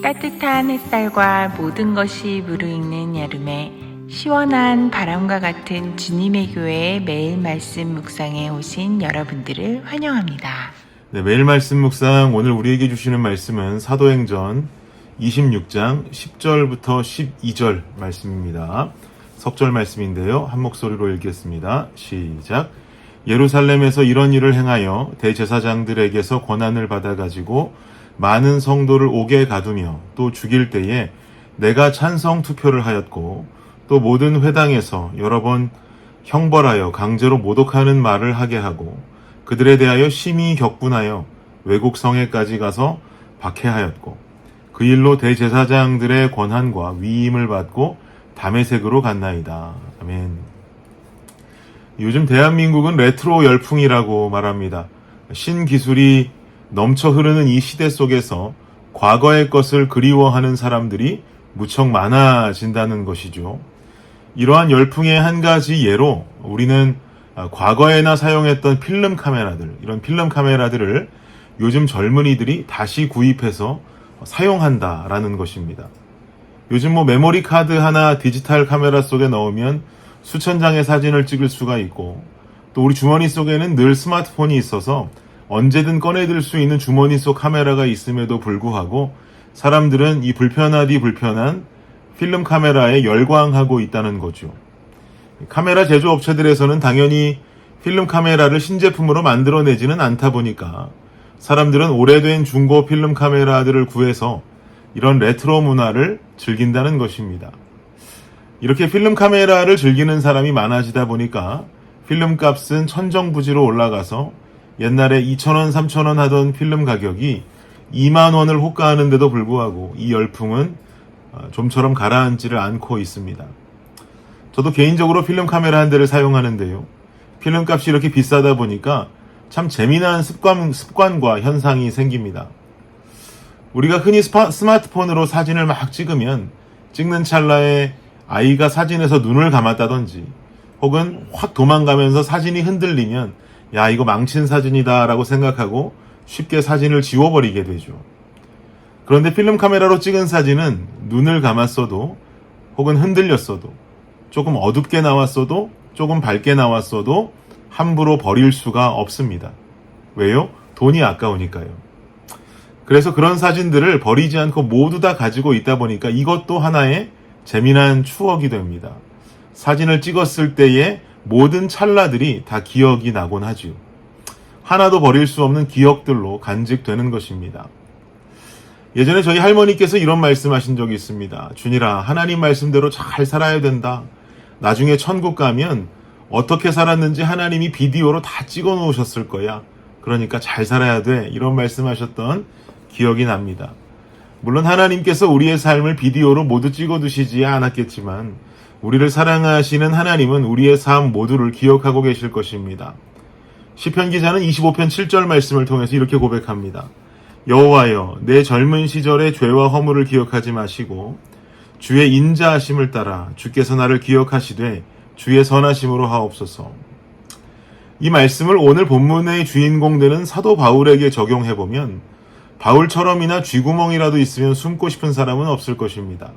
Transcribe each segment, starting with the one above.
따뜻한 햇살과 모든 것이 무르익는 여름에 시원한 바람과 같은 주님의 교회의 매일 말씀 묵상에 오신 여러분들을 환영합니다. 네, 매일 말씀 묵상 오늘 우리에게 주시는 말씀은 사도행전 26장 10절부터 12절 말씀입니다. 석절 말씀인데요. 한 목소리로 읽겠습니다. 시작. 예루살렘에서 이런 일을 행하여 대제사장들에게서 권한을 받아가지고 많은 성도를 옥에 가두며 또 죽일 때에 내가 찬성 투표를 하였고 또 모든 회당에서 여러 번 형벌하여 강제로 모독하는 말을 하게 하고 그들에 대하여 심히 격분하여 외국 성에까지 가서 박해하였고 그 일로 대제사장들의 권한과 위임을 받고 다메섹으로 갔나이다. 아멘. 요즘 대한민국은 레트로 열풍이라고 말합니다. 신기술이 넘쳐 흐르는 이 시대 속에서 과거의 것을 그리워하는 사람들이 무척 많아진다는 것이죠. 이러한 열풍의 한 가지 예로 우리는 과거에나 사용했던 필름 카메라들, 이런 필름 카메라들을 요즘 젊은이들이 다시 구입해서 사용한다라는 것입니다. 요즘 메모리 카드 하나 디지털 카메라 속에 넣으면 수천 장의 사진을 찍을 수가 있고 또 우리 주머니 속에는 늘 스마트폰이 있어서 언제든 꺼내들 수 있는 주머니 속 카메라가 있음에도 불구하고 사람들은 이 불편하디 불편한 필름 카메라에 열광하고 있다는 거죠. 카메라 제조업체들에서는 당연히 필름 카메라를 신제품으로 만들어내지는 않다 보니까 사람들은 오래된 중고 필름 카메라들을 구해서 이런 레트로 문화를 즐긴다는 것입니다. 이렇게 필름 카메라를 즐기는 사람이 많아지다 보니까 필름 값은 천정부지로 올라가서 옛날에 2,000원, 3,000원 하던 필름 가격이 2만 원을 호가하는데도 불구하고 이 열풍은 좀처럼 가라앉지를 않고 있습니다. 저도 개인적으로 필름 카메라 한 대를 사용하는데요. 필름 값이 이렇게 비싸다 보니까 참 재미난 습관과 현상이 생깁니다. 우리가 흔히 스마트폰으로 사진을 막 찍으면 찍는 찰나에 아이가 사진에서 눈을 감았다든지 혹은 확 도망가면서 사진이 흔들리면 야, 이거 망친 사진이다 라고 생각하고 쉽게 사진을 지워버리게 되죠. 그런데 필름 카메라로 찍은 사진은 눈을 감았어도 혹은 흔들렸어도 조금 어둡게 나왔어도 조금 밝게 나왔어도 함부로 버릴 수가 없습니다. 왜요? 돈이 아까우니까요. 그래서 그런 사진들을 버리지 않고 모두 다 가지고 있다 보니까 이것도 하나의 재미난 추억이 됩니다. 사진을 찍었을 때의 모든 찰나들이 다 기억이 나곤 하지요. 하나도 버릴 수 없는 기억들로 간직되는 것입니다. 예전에 저희 할머니께서 이런 말씀하신 적이 있습니다. 준이라, 하나님 말씀대로 잘 살아야 된다. 나중에 천국 가면 어떻게 살았는지 하나님이 비디오로 다 찍어 놓으셨을 거야. 그러니까 잘 살아야 돼. 이런 말씀하셨던 기억이 납니다. 물론 하나님께서 우리의 삶을 비디오로 모두 찍어 두시지 않았겠지만 우리를 사랑하시는 하나님은 우리의 삶 모두를 기억하고 계실 것입니다. 시편 기자는 25편 7절 말씀을 통해서 이렇게 고백합니다. 여호와여, 내 젊은 시절의 죄와 허물을 기억하지 마시고 주의 인자하심을 따라 주께서 나를 기억하시되 주의 선하심으로 하옵소서. 이 말씀을 오늘 본문의 주인공 되는 사도 바울에게 적용해보면 바울처럼이나 쥐구멍이라도 있으면 숨고 싶은 사람은 없을 것입니다.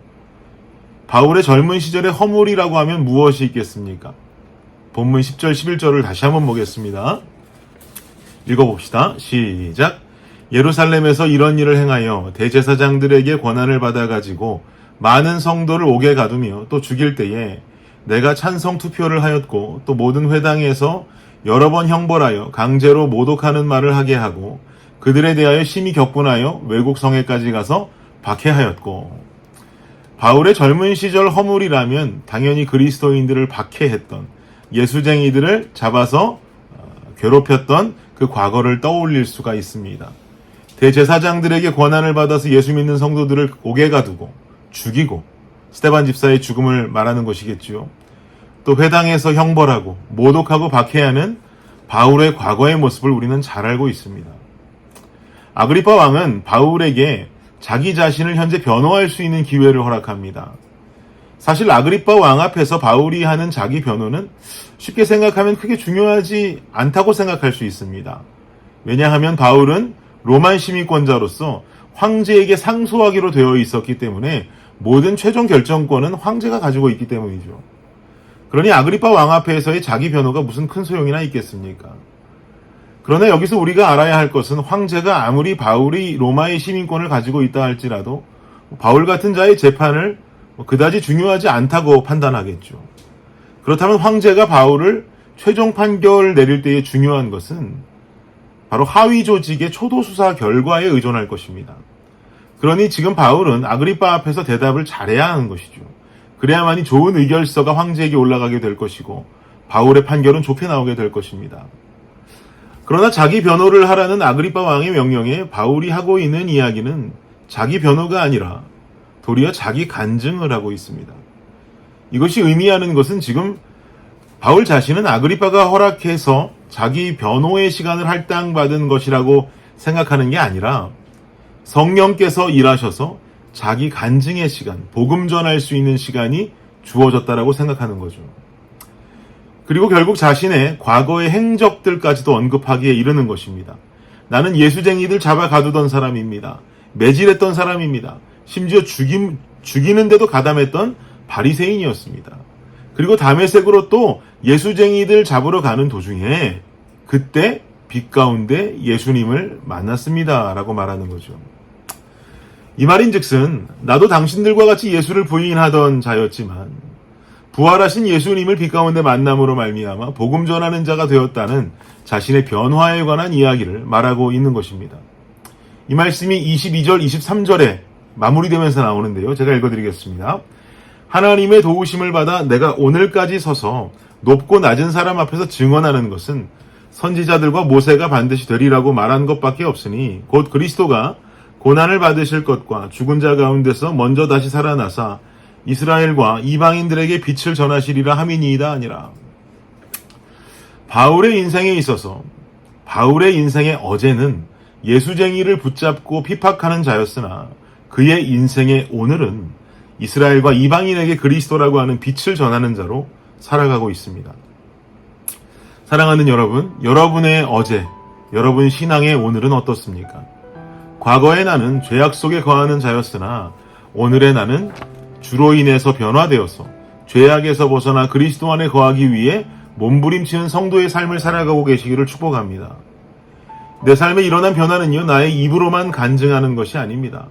바울의 젊은 시절의 허물이라고 하면 무엇이 있겠습니까? 본문 10절, 11절을 다시 한번 보겠습니다. 읽어봅시다. 시작. 예루살렘에서 이런 일을 행하여 대제사장들에게 권한을 받아가지고 많은 성도를 옥에 가두며 또 죽일 때에 내가 찬성 투표를 하였고 또 모든 회당에서 여러 번 형벌하여 강제로 모독하는 말을 하게 하고 그들에 대하여 심히 격분하여 외국 성에까지 가서 박해하였고. 바울의 젊은 시절 허물이라면 당연히 그리스도인들을 박해했던 예수쟁이들을 잡아서 괴롭혔던 그 과거를 떠올릴 수가 있습니다. 대제사장들에게 권한을 받아서 예수 믿는 성도들을 옥에 가두고 죽이고 스데반 집사의 죽음을 말하는 것이겠지요. 또 회당에서 형벌하고 모독하고 박해하는 바울의 과거의 모습을 우리는 잘 알고 있습니다. 아그리파 왕은 바울에게 자기 자신을 현재 변호할 수 있는 기회를 허락합니다. 사실 아그리파 왕 앞에서 바울이 하는 자기 변호는 쉽게 생각하면 크게 중요하지 않다고 생각할 수 있습니다. 왜냐하면 바울은 로만 시민권자로서 황제에게 상소하기로 되어 있었기 때문에 모든 최종 결정권은 황제가 가지고 있기 때문이죠. 그러니 아그리파 왕 앞에서의 자기 변호가 무슨 큰 소용이나 있겠습니까? 그러나 여기서 우리가 알아야 할 것은 황제가 아무리 바울이 로마의 시민권을 가지고 있다 할지라도 바울 같은 자의 재판을 그다지 중요하지 않다고 판단하겠죠. 그렇다면 황제가 바울을 최종 판결을 내릴 때에 중요한 것은 바로 하위 조직의 초도 수사 결과에 의존할 것입니다. 그러니 지금 바울은 아그리파 앞에서 대답을 잘해야 하는 것이죠. 그래야만이 좋은 의결서가 황제에게 올라가게 될 것이고 바울의 판결은 좋게 나오게 될 것입니다. 그러나 자기 변호를 하라는 아그리파 왕의 명령에 바울이 하고 있는 이야기는 자기 변호가 아니라 도리어 자기 간증을 하고 있습니다. 이것이 의미하는 것은 지금 바울 자신은 아그리파가 허락해서 자기 변호의 시간을 할당받은 것이라고 생각하는 게 아니라 성령께서 일하셔서 자기 간증의 시간, 복음 전할 수 있는 시간이 주어졌다라고 생각하는 거죠. 그리고 결국 자신의 과거의 행적들까지도 언급하기에 이르는 것입니다. 나는 예수쟁이들 잡아 가두던 사람입니다. 매질했던 사람입니다. 심지어 죽이는데도 가담했던 바리새인이었습니다. 그리고 다메섹으로 또 예수쟁이들 잡으러 가는 도중에 그때 빛 가운데 예수님을 만났습니다. 라고 말하는 거죠. 이 말인즉슨 나도 당신들과 같이 예수를 부인하던 자였지만 부활하신 예수님을 빛 가운데 만남으로 말미암아 복음 전하는 자가 되었다는 자신의 변화에 관한 이야기를 말하고 있는 것입니다. 이 말씀이 22절, 23절에 마무리되면서 나오는데요. 제가 읽어드리겠습니다. 하나님의 도우심을 받아 내가 오늘까지 서서 높고 낮은 사람 앞에서 증언하는 것은 선지자들과 모세가 반드시 되리라고 말한 것밖에 없으니 곧 그리스도가 고난을 받으실 것과 죽은 자 가운데서 먼저 다시 살아나사 이스라엘과 이방인들에게 빛을 전하시리라 함이니이다 아니라. 바울의 인생에 있어서 바울의 인생의 어제는 예수쟁이를 붙잡고 피박하는 자였으나 그의 인생의 오늘은 이스라엘과 이방인에게 그리스도라고 하는 빛을 전하는 자로 살아가고 있습니다. 사랑하는 여러분, 여러분의 어제, 여러분 신앙의 오늘은 어떻습니까? 과거의 나는 죄악 속에 거하는 자였으나 오늘의 나는 주로 인해서 변화되어서 죄악에서 벗어나 그리스도 안에 거하기 위해 몸부림치는 성도의 삶을 살아가고 계시기를 축복합니다. 내 삶에 일어난 변화는요, 나의 입으로만 간증하는 것이 아닙니다.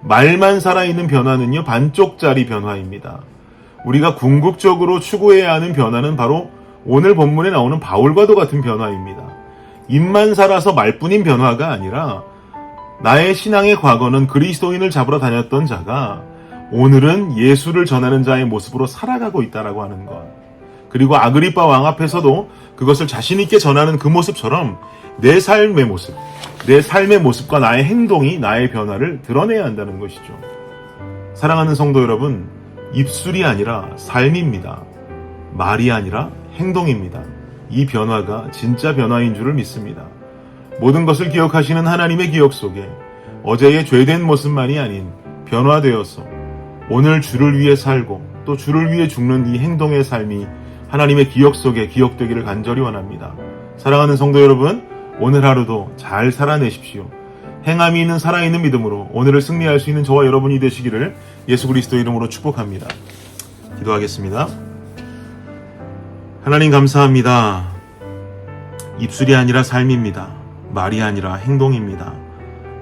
말만 살아있는 변화는요, 반쪽짜리 변화입니다. 우리가 궁극적으로 추구해야 하는 변화는 바로 오늘 본문에 나오는 바울과도 같은 변화입니다. 입만 살아서 말뿐인 변화가 아니라 나의 신앙의 과거는 그리스도인을 잡으러 다녔던 자가 오늘은 예수를 전하는 자의 모습으로 살아가고 있다라고 하는 것. 그리고 아그리파 왕 앞에서도 그것을 자신 있게 전하는 그 모습처럼 내 삶의 모습, 내 삶의 모습과 나의 행동이 나의 변화를 드러내야 한다는 것이죠. 사랑하는 성도 여러분, 입술이 아니라 삶입니다. 말이 아니라 행동입니다. 이 변화가 진짜 변화인 줄을 믿습니다. 모든 것을 기억하시는 하나님의 기억 속에 어제의 죄된 모습만이 아닌 변화되어서 오늘 주를 위해 살고 또 주를 위해 죽는 이 행동의 삶이 하나님의 기억 속에 기억되기를 간절히 원합니다. 사랑하는 성도 여러분, 오늘 하루도 잘 살아내십시오. 행함이 있는 살아있는 믿음으로 오늘을 승리할 수 있는 저와 여러분이 되시기를 예수 그리스도 이름으로 축복합니다. 기도하겠습니다. 하나님 감사합니다. 입술이 아니라 삶입니다. 말이 아니라 행동입니다.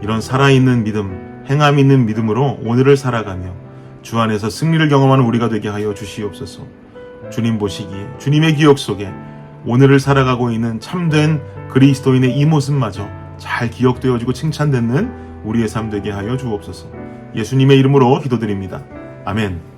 이런 살아있는 믿음, 행함 있는 믿음으로 오늘을 살아가며 주 안에서 승리를 경험하는 우리가 되게 하여 주시옵소서. 주님 보시기에 주님의 기억 속에 오늘을 살아가고 있는 참된 그리스도인의 이 모습마저 잘 기억되어지고 칭찬되는 우리의 삶 되게 하여 주옵소서. 예수님의 이름으로 기도드립니다. 아멘.